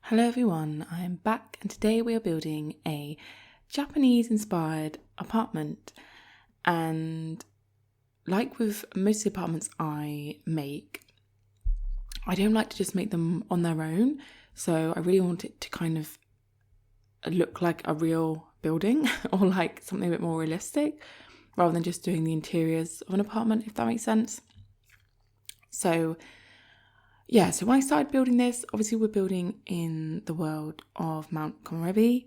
Hello everyone, I am back and today we are building a Japanese inspired apartment, and like with most of the apartments I make, I don't like to just make them on their own, so I really want it to kind of look like a real building or like something a bit more realistic rather than just doing the interiors of an apartment, if that makes sense. So when I started building this, obviously we're building in the world of Mount Komorebi.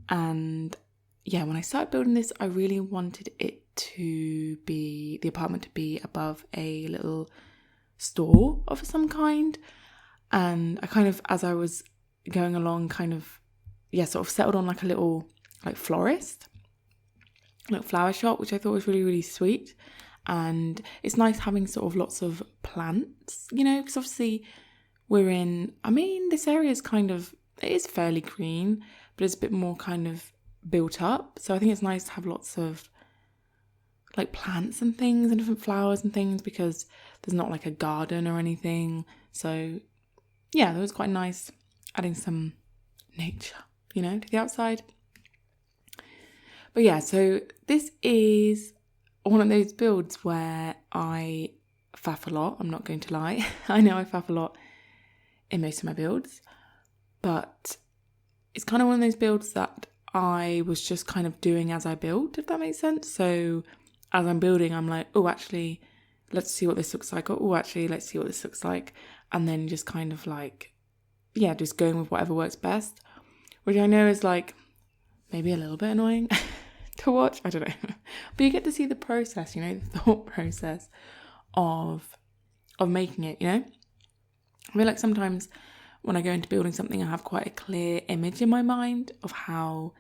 And when I started building this, I really wanted the apartment to be above a little store of some kind. And I kind of, as I was going along, sort of settled on like a little like florist, like flower shop, which I thought was really, really sweet. And it's nice having sort of lots of plants, because obviously this area is it is fairly green, but it's a bit more kind of built up. So I think it's nice to have lots of like plants and things and different flowers and things because there's not like a garden or anything. So that was quite nice adding some nature, to the outside. But so this is one of those builds where I faff a lot, I'm not going to lie. I know I faff a lot in most of my builds, but it's kind of one of those builds that I was just kind of doing as I build, if that makes sense. So as I'm building, I'm like, oh, actually, let's see what this looks like. Or, oh, actually, let's see what this looks like. And then just kind of like, just going with whatever works best, which I know is like maybe a little bit annoying to watch, I don't know, but you get to see the process, the thought process of making it. I feel like sometimes when I go into building something, I have quite a clear image in my mind of how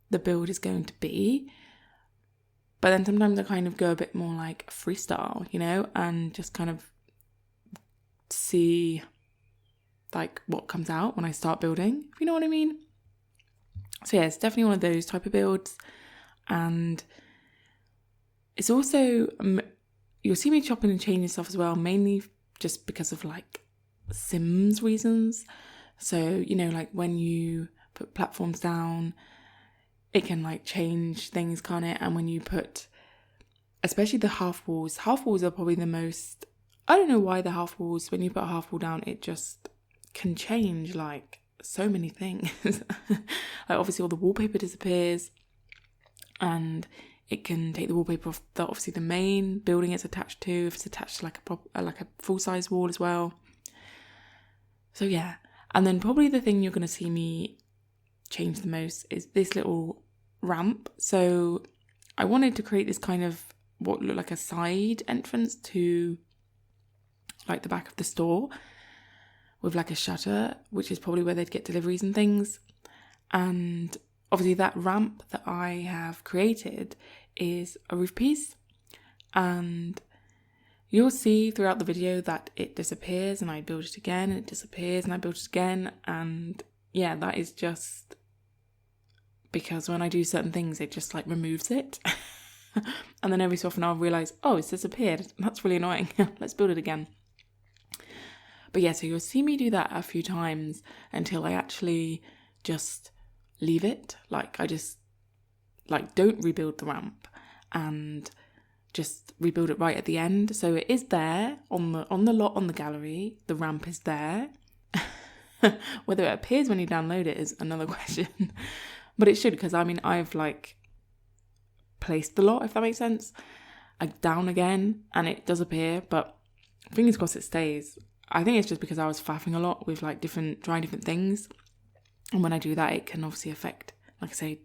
the build is going to be, but then sometimes I kind of go a bit more like freestyle, and just kind of see like what comes out when I start building, if you know what I mean. So it's definitely one of those type of builds. And it's also, you'll see me chopping and changing stuff as well, mainly just because of like Sims reasons. So, like when you put platforms down, it can like change things, can't it? And when you put, especially the half walls are probably the most, I don't know why the half walls, when you put a half wall down, it just can change like so many things. Like obviously all the wallpaper disappears, and it can take the wallpaper off the main building it's attached to, if it's attached to like a full-size wall as well. So and then probably the thing you're going to see me change the most is this little ramp. So I wanted to create this kind of what looked like a side entrance to like the back of the store with like a shutter, which is probably where they'd get deliveries and things. And obviously that ramp that I have created is a roof piece, and you'll see throughout the video that it disappears and I build it again and it disappears and I build it again. And that is just because when I do certain things it just like removes it and then every so often I'll realise, oh, it's disappeared, that's really annoying. Let's build it again. But so you'll see me do that a few times until I actually just leave it. Like I just like don't rebuild the ramp and just rebuild it right at the end. So it is there on the gallery. The ramp is there. Whether it appears when you download it is another question, but it should, because I've like placed the lot, if that makes sense, like down again, and it does appear, but fingers crossed it stays. I think it's just because I was faffing a lot with like trying different things. And when I do that, it can obviously affect, like I say,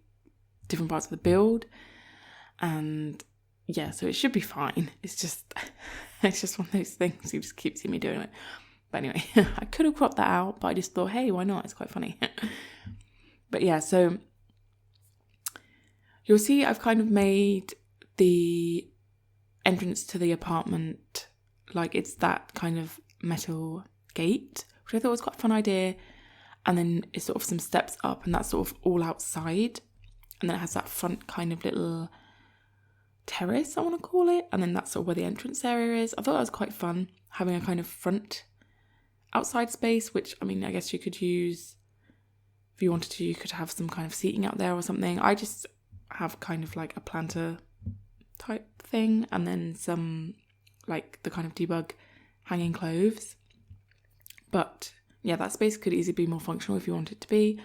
different parts of the build. And so it should be fine. It's just one of those things. You just keep seeing me doing it. But anyway, I could have cropped that out, but I just thought, hey, why not? It's quite funny. But so you'll see I've kind of made the entrance to the apartment like it's that kind of metal gate, which I thought was quite a fun idea. And then it's sort of some steps up, and that's sort of all outside. And then it has that front kind of little terrace, I want to call it. And then that's sort of where the entrance area is. I thought that was quite fun, having a kind of front outside space, which, I mean, I guess you could use, if you wanted to, you could have some kind of seating out there or something. I just have kind of like a planter type thing, and then some like the kind of debug hanging clothes. But yeah, that space could easily be more functional if you want it to be.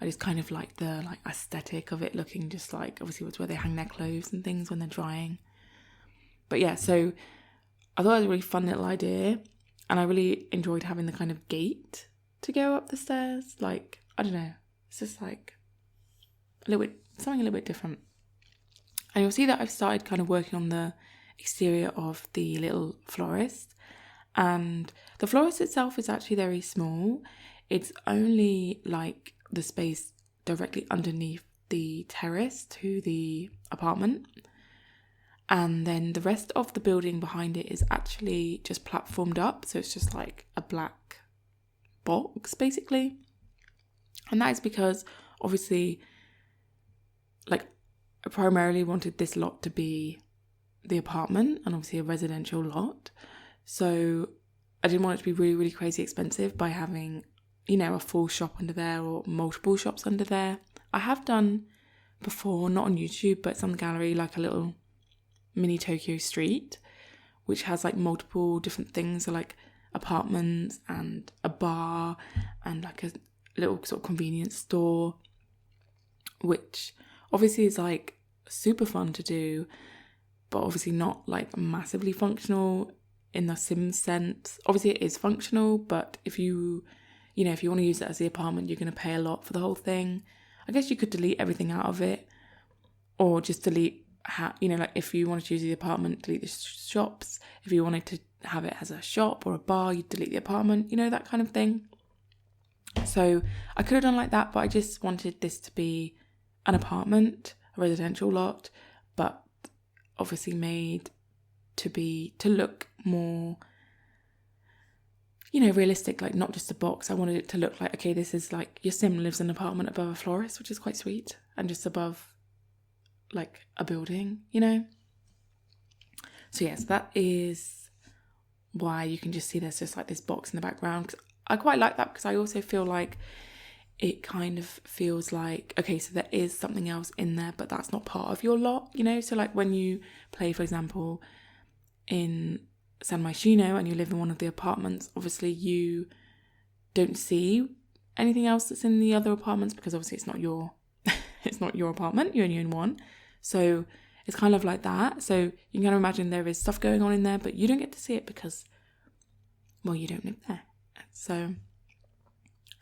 I just kind of like the like aesthetic of it looking just like, obviously it's where they hang their clothes and things when they're drying. But yeah, so I thought it was a really fun little idea, and I really enjoyed having the kind of gate to go up the stairs. Like, I don't know, it's just like something a little bit different. And you'll see that I've started kind of working on the exterior of the little florist. And the florist itself is actually very small. It's only like the space directly underneath the terrace to the apartment. And then the rest of the building behind it is actually just platformed up. So it's just like a black box, basically. And that is because, obviously, like, I primarily wanted this lot to be the apartment and obviously a residential lot. So I didn't want it to be really, really crazy expensive by having, you know, a full shop under there or multiple shops under there. I have done before, not on YouTube, but it's on the gallery, like a little mini Tokyo street, which has like multiple different things, so like apartments and a bar and like a little sort of convenience store, which obviously is like super fun to do, but obviously not like massively functional in the Sims sense. Obviously it is functional, but if you want to use it as the apartment, you're going to pay a lot for the whole thing. I guess you could delete everything out of it, or just delete, like if you wanted to use the apartment, delete the shops. If you wanted to have it as a shop or a bar, you delete the apartment, that kind of thing. So I could have done like that, but I just wanted this to be an apartment, a residential lot, but obviously made to look more, realistic, like not just a box. I wanted it to look like, okay, this is like your sim lives in an apartment above a florist, which is quite sweet, and just above like a building, So yes, that is why you can just see there's just like this box in the background. 'Cause I quite like that, because I also feel like it kind of feels like, okay, so there is something else in there, but that's not part of your lot, So like when you play, for example, in San Myshuno and you live in one of the apartments, obviously you don't see anything else that's in the other apartments, because obviously it's not your apartment, you only own one. So it's kind of like that. So you can kind of imagine there is stuff going on in there, but you don't get to see it because, well, you don't live there. So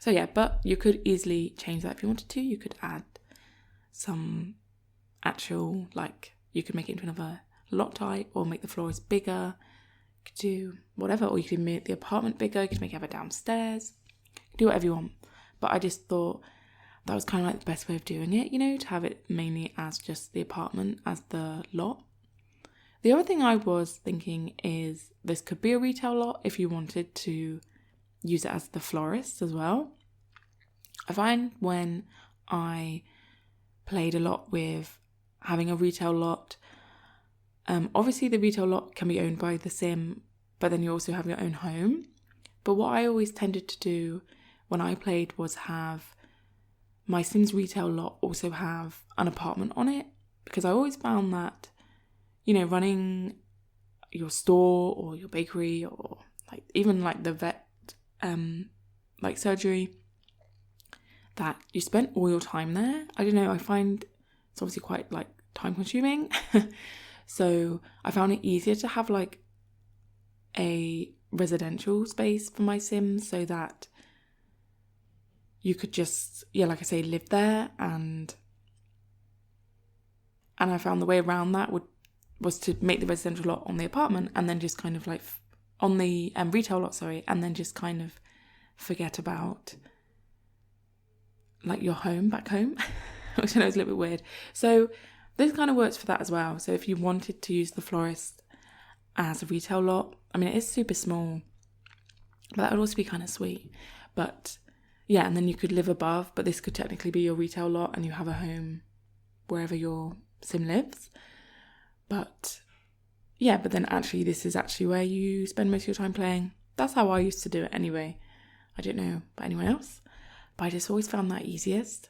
yeah, but you could easily change that if you wanted to. You could add some actual, like, you could make it into another lot type, or make the florist bigger. You could do whatever, or you could make the apartment bigger. You could make it have a downstairs. You could do whatever you want. But I just thought that was kind of like the best way of doing it, to have it mainly as just the apartment as the lot. The other thing I was thinking is this could be a retail lot if you wanted to use it as the florist as well. I find when I played a lot with having a retail lot, obviously the retail lot can be owned by the sim, but then you also have your own home. But what I always tended to do when I played was have my Sims retail lot also have an apartment on it, because I always found that, running your store or your bakery, or like even like the vet, like surgery, that you spent all your time there. I don't know, I find it's obviously quite like time consuming. So I found it easier to have like a residential space for my Sims, so that you could just, like I say, live there. And I found the way around that was to make the residential lot on the apartment, and then just kind of like on the retail lot, and then just kind of forget about like your home back home, which I know is a little bit weird. So this kind of works for that as well. So if you wanted to use the florist as a retail lot, I mean, it is super small, but that would also be kind of sweet. But yeah, and then you could live above, but this could technically be your retail lot, and you have a home wherever your sim lives. But yeah, but then actually this is actually where you spend most of your time playing. that's how I used to do it anyway. I don't know about anyone else, but I just always found that easiest.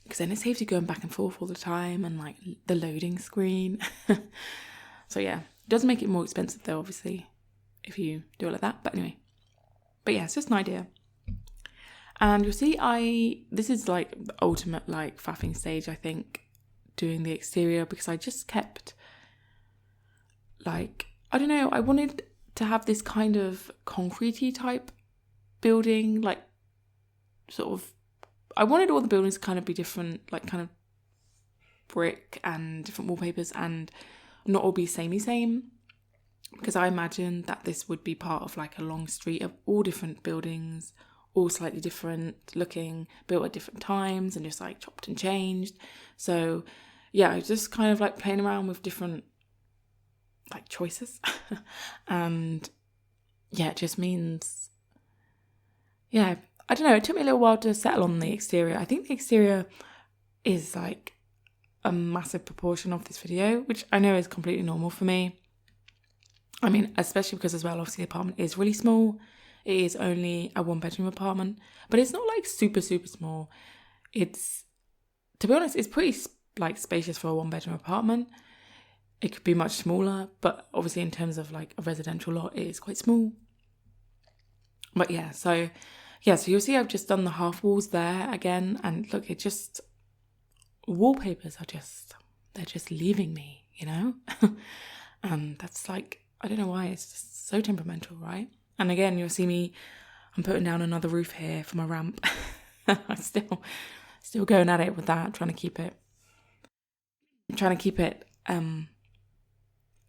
Because then it saves you going back and forth all the time and like the loading screen. So yeah, it does make it more expensive though, obviously, if you do it like that. But anyway, but yeah, it's just an idea. And you'll see this is like the ultimate like faffing stage, I think, doing the exterior, because I just kept like, I don't know, I wanted to have this kind of concretey type building, like sort of, I wanted all the buildings to kind of be different, like kind of brick and different wallpapers and not all be same, because I imagined that this would be part of like a long street of all different buildings, all slightly different looking, built at different times and just like chopped and changed. So yeah, I was just kind of like playing around with different like choices. And yeah, it just means, yeah, I don't know, it took me a little while to settle on the exterior. I think the exterior is like a massive proportion of this video, which I know is completely normal for me. I mean, especially because as well, obviously the apartment is really small. It is only a 1-bedroom apartment, but it's not like super, super small. It's, to be honest, it's pretty like spacious for a 1-bedroom apartment. It could be much smaller, but obviously in terms of like a residential lot, it is quite small. But yeah, so you'll see I've just done the half walls there again, and look, it just, wallpapers are just, they're just leaving me, you know? And that's like, I don't know why, it's just so temperamental, right? And again, you'll see me, I'm putting down another roof here for my ramp. I'm still going at it with that, trying to keep it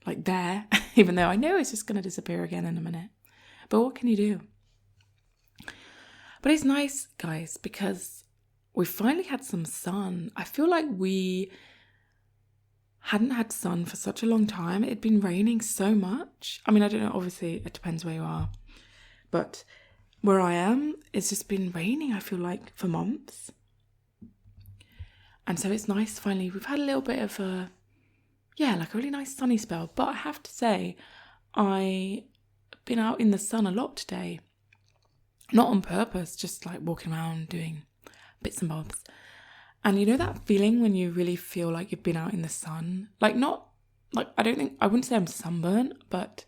like there, even though I know it's just going to disappear again in a minute. But what can you do? But it's nice, guys, because we finally had some sun. I feel like we hadn't had sun for such a long time. It had been raining so much. I mean, I don't know, obviously it depends where you are. But where I am, it's just been raining, I feel like, for months. And so it's nice, finally. We've had a little bit of a really nice sunny spell. But I have to say, I've been out in the sun a lot today. Not on purpose, just like walking around doing bits and bobs. And you know that feeling when you really feel like you've been out in the sun? Like not, like I wouldn't say I'm sunburnt, but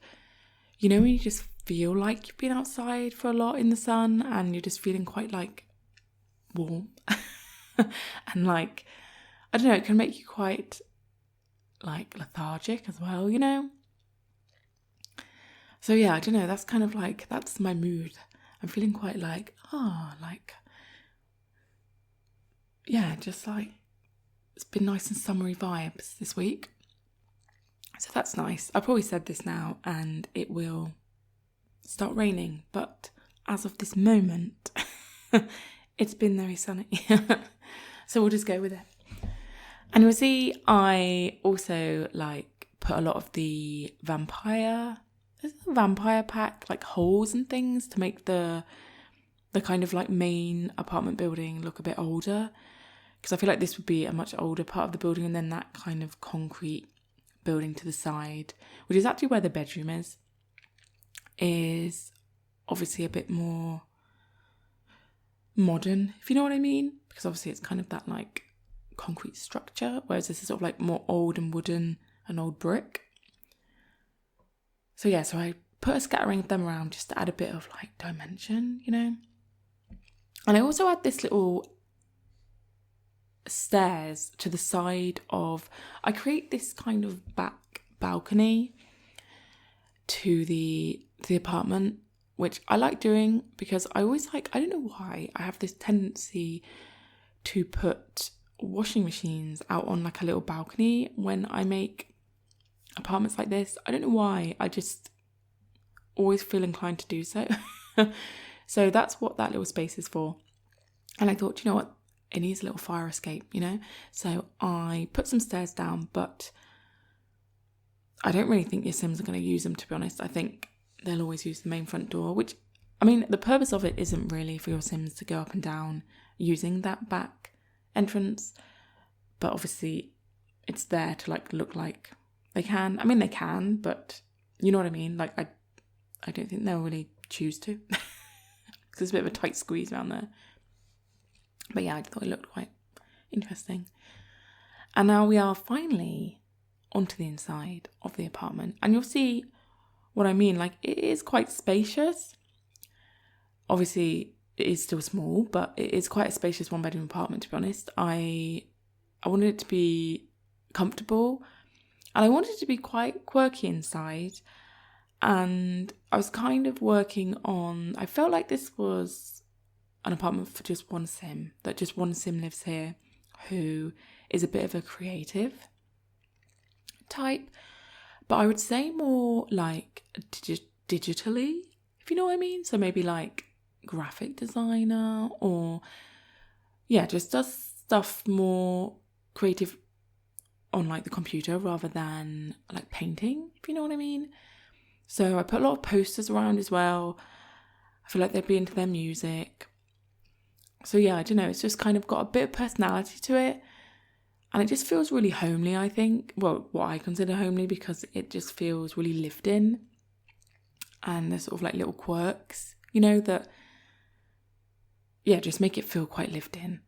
you know when you just feel like you've been outside for a lot in the sun and you're just feeling quite like warm. And like, I don't know, it can make you quite like lethargic as well, you know? So yeah, I don't know, that's kind of like, that's my mood. I'm feeling quite like, just like, it's been nice and summery vibes this week. So that's nice. I probably said this now and it will start raining, but as of this moment, it's been very sunny. So we'll just go with it. And you'll see I also like put a lot of the vampire pack, like holes and things to make the kind of like main apartment building look a bit older. Because I feel like this would be a much older part of the building, and then that kind of concrete building to the side, which is actually where the bedroom is obviously a bit more modern, if you know what I mean. Because obviously it's kind of that like concrete structure, whereas this is sort of like more old and wooden and old brick. So yeah, so I put a scattering of them around just to add a bit of like dimension, you know. And I also add this little stairs to the side of, I create this kind of back balcony to the apartment, which I like doing because I always like, I don't know why, I have this tendency to put washing machines out on like a little balcony when I make apartments like this. I don't know why, I just always feel inclined to do so. So that's what that little space is for. And I thought, you know what, it needs a little fire escape, you know? So I put some stairs down, but I don't really think your Sims are going to use them, to be honest. I think they'll always use the main front door, which, I mean, the purpose of it isn't really for your Sims to go up and down using that back entrance, but obviously it's there to like look like they can. I mean, they can, but you know what I mean? Like, I don't think they'll really choose to. Because there's a bit of a tight squeeze around there. But yeah, I thought it looked quite interesting. And now we are finally onto the inside of the apartment. And you'll see what I mean. Like, it is quite spacious. Obviously, it is still small, but it is quite a spacious one-bedroom apartment, to be honest. I wanted it to be comfortable. And I wanted it to be quite quirky inside. And I was kind of working on... I felt like this was an apartment for just one sim. That just one sim lives here who is a bit of a creative type. But I would say more like digitally, if you know what I mean. So maybe like graphic designer, or yeah, just does stuff more creative on like the computer rather than like painting, if you know what I mean. So I put a lot of posters around as well. I feel like they'd be into their music. So yeah, I don't know, it's just kind of got a bit of personality to it. And it just feels really homely, I think. Well, what I consider homely, because it just feels really lived in. And there's sort of like little quirks, you know, that, yeah, just make it feel quite lived in.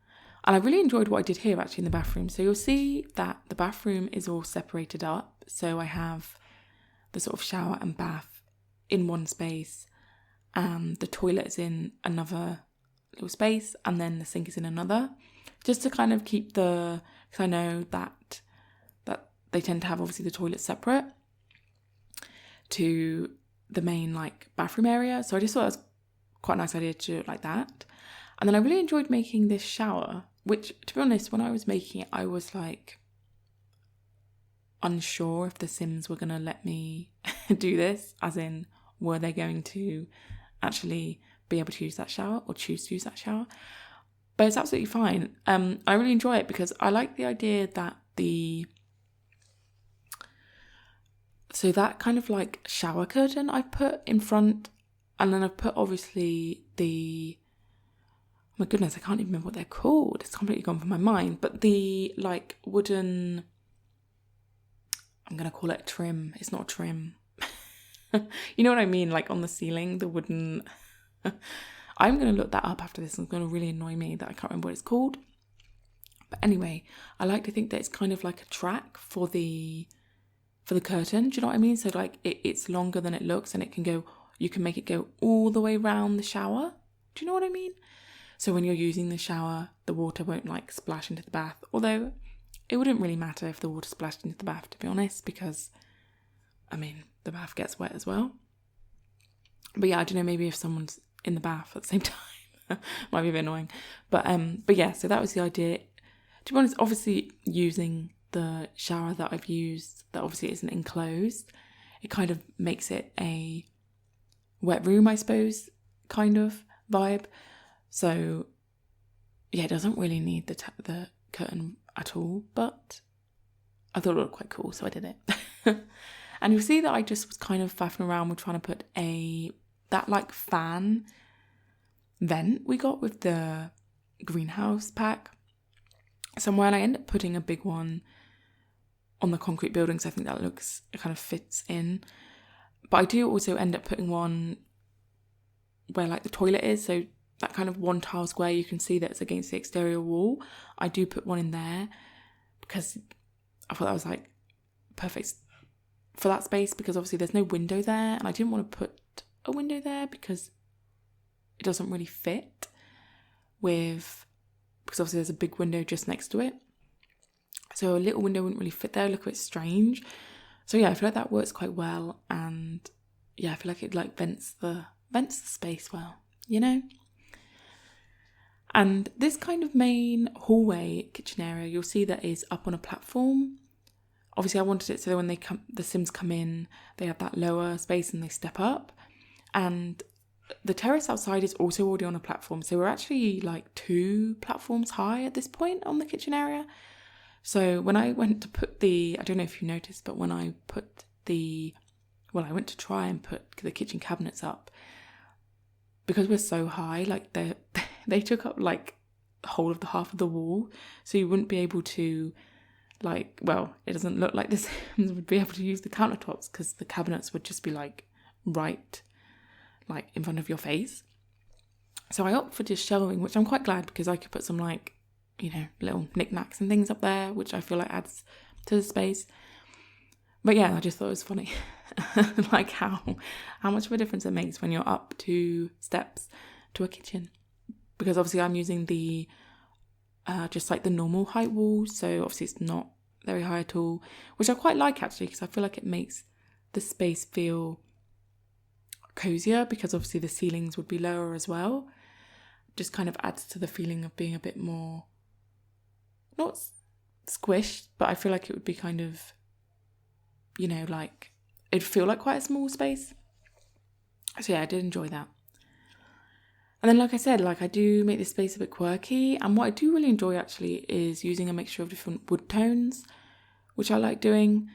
And I really enjoyed what I did here actually in the bathroom. So you'll see that the bathroom is all separated up. So I have the sort of shower and bath in one space, and the toilet is in another little space, and then the sink is in another, just to kind of keep the, because I know that they tend to have obviously the toilet separate to the main like bathroom area. So I just thought it was quite a nice idea to do it like that. And then I really enjoyed making this shower, which, to be honest, when I was making it, I was like unsure if the Sims were going to let me do this, as in, were they going to actually be able to use that shower or choose to use that shower. But it's absolutely fine. I really enjoy it because I like the idea that so that kind of like shower curtain I put in front, and then I've put obviously oh my goodness, I can't even remember what they're called. It's completely gone from my mind. But the like wooden, I'm going to call it trim. It's not trim. You know what I mean? Like on the ceiling, the wooden... I'm going to look that up after this. It's going to really annoy me that I can't remember what it's called. But anyway, I like to think that it's kind of like a track for the curtain. Do you know what I mean? So like it's longer than it looks, and it can go, you can make it go all the way around the shower. Do you know what I mean? So when you're using the shower, the water won't like splash into the bath. Although it wouldn't really matter if the water splashed into the bath, to be honest, because I mean, the bath gets wet as well. But yeah, I don't know, maybe if someone's in the bath at the same time, might be a bit annoying. But yeah, so that was the idea. To be honest, obviously using the shower that I've used, that obviously isn't enclosed, it kind of makes it a wet room, I suppose, kind of vibe. So yeah, it doesn't really need the curtain at all, but I thought it looked quite cool, so I did it. And you'll see that I just was kind of faffing around with trying to put that like fan vent we got with the greenhouse pack somewhere, and I ended up putting a big one on the concrete buildings. I think that it kind of fits in. But I do also end up putting one where like the toilet is, so that kind of one tile square, you can see that it's against the exterior wall. I do put one in there because I thought that was like perfect for that space, because obviously there's no window there, and I didn't want to put a window there because it doesn't really fit because obviously there's a big window just next to it. So a little window wouldn't really fit there, look a bit strange. So yeah, I feel like that works quite well, and yeah, I feel like it like vents the space well, you know? And this kind of main hallway kitchen area, you'll see that is up on a platform. Obviously I wanted it so that when the Sims come in, they have that lower space and they step up. And the terrace outside is also already on a platform. So we're actually like 2 platforms high at this point on the kitchen area. So when I went to put I don't know if you noticed, but when I went to try and put the kitchen cabinets up, because we're so high, like they took up like the whole of the half of the wall. So you wouldn't be able to like, well, it doesn't look like the Sims would be able to use the countertops, because the cabinets would just be like right like in front of your face. So I opt for just shelving, which I'm quite glad, because I could put some like, you know, little knickknacks and things up there, which I feel like adds to the space. But yeah, I just thought it was funny, like how much of a difference it makes when you're up 2 steps to a kitchen. Because obviously I'm using the just like the normal height wall, so obviously it's not very high at all, which I quite like actually, because I feel like it makes the space feel cozier, because obviously the ceilings would be lower as well. Just kind of adds to the feeling of being a bit more, not squished, but I feel like it would be kind of, you know, like it'd feel like quite a small space. So yeah, I did enjoy that. And then, like I said, like I do make this space a bit quirky, and what I do really enjoy actually is using a mixture of different wood tones, which I like doing,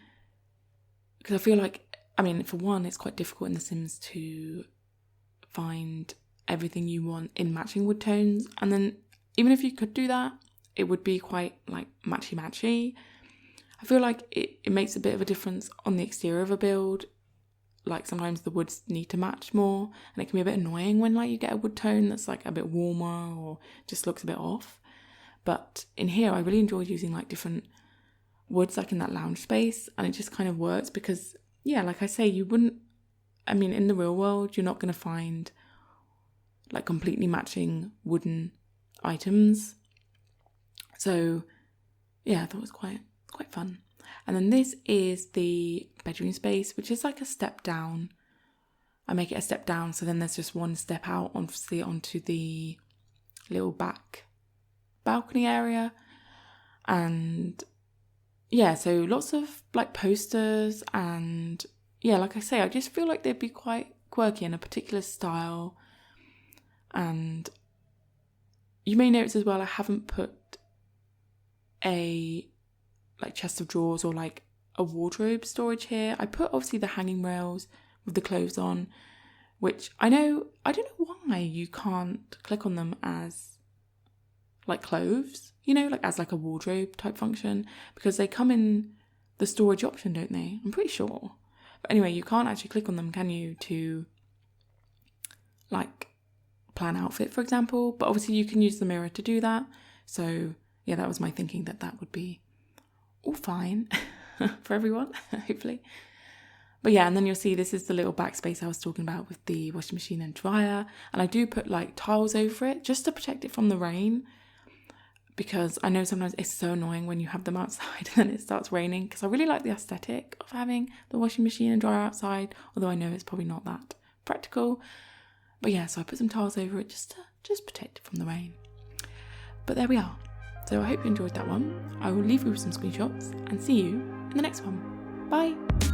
because I feel like, I mean, for one, it's quite difficult in The Sims to find everything you want in matching wood tones, and then even if you could do that, it would be quite like matchy. I feel like it makes a bit of a difference on the exterior of a build. Like sometimes the woods need to match more, and it can be a bit annoying when like you get a wood tone that's like a bit warmer or just looks a bit off. But in here I really enjoyed using like different woods like in that lounge space, and it just kind of works because, yeah, like I say, in the real world you're not going to find like completely matching wooden items. So yeah, I thought it was quite fun. And then this is the bedroom space, which is like a step down. I make it a step down, so then there's just one step out, obviously, onto the little back balcony area. And yeah, so lots of like posters, and yeah, like I say, I just feel like they'd be quite quirky in a particular style. And you may notice as well, I haven't put a like chest of drawers or like a wardrobe storage here. I put obviously the hanging rails with the clothes on, which I don't know why you can't click on them as like clothes, you know, like as like a wardrobe type function, because they come in the storage option, don't they? I'm pretty sure. But anyway, you can't actually click on them, can you, to like plan outfit, for example? But obviously you can use the mirror to do that. So yeah, that was my thinking, that would be all fine for everyone, hopefully. But yeah, and then you'll see this is the little backspace I was talking about with the washing machine and dryer. And I do put like tiles over it just to protect it from the rain, because I know sometimes it's so annoying when you have them outside and it starts raining, because I really like the aesthetic of having the washing machine and dryer outside, although I know it's probably not that practical. But yeah, so I put some tiles over it just to protect it from the rain. But there we are. So I hope you enjoyed that one. I will leave you with some screenshots and see you in the next one. Bye!